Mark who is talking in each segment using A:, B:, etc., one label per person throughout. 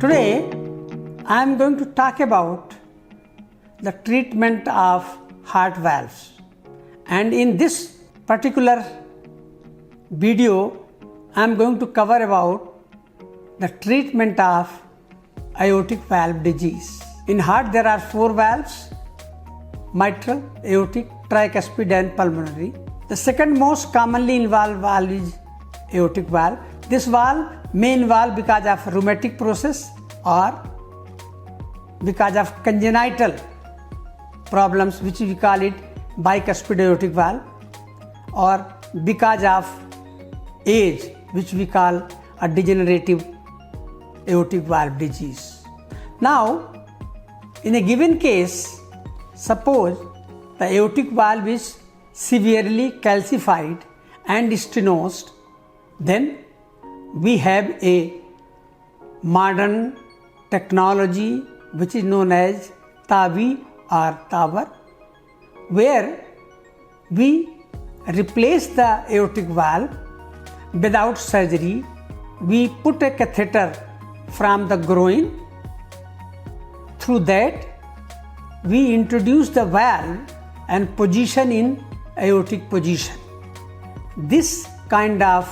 A: Today, I am going to talk about the treatment of heart valves. And in this particular video, I am going to cover about the treatment of aortic valve disease. In heart, there are 4 valves: mitral, aortic, tricuspid and pulmonary. The second most commonly involved valve is aortic valve. This valve may involve because of rheumatic process or because of congenital problems, which we call it bicuspid aortic valve, or because of age, which we call a degenerative aortic valve disease. Now, in a given case, suppose the aortic valve is severely calcified and stenosed, then we have a modern technology which is known as TAVI or TAVR, where we replace the aortic valve without surgery. We put a catheter from the groin. Through that, we introduce the valve and position in aortic position. This kind of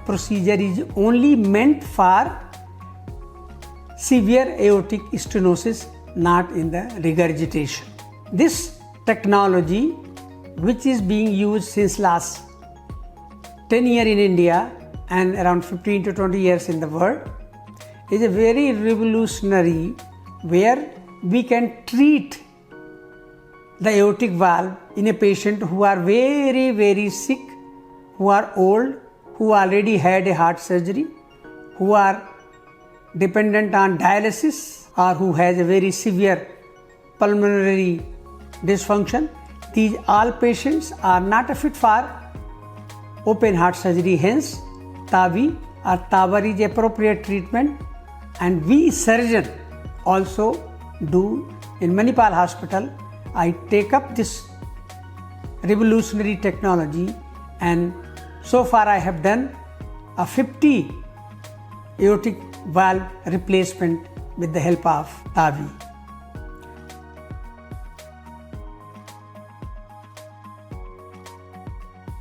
A: procedure is only meant for severe aortic stenosis, not in the regurgitation. This technology, which is being used since last 10 years in India and around 15 to 20 years in the world, is a very revolutionary, where we can treat the aortic valve in a patient who are very, very sick, who are old, who already had a heart surgery, who are dependent on dialysis, or who has a very severe pulmonary dysfunction. These all patients are not fit for open heart surgery. Hence, TAVI or TAVR is appropriate treatment, and we surgeon also do. In Manipal Hospital, I take up this revolutionary technology, and so far I have done a 50 aortic valve replacement with the help of TAVI.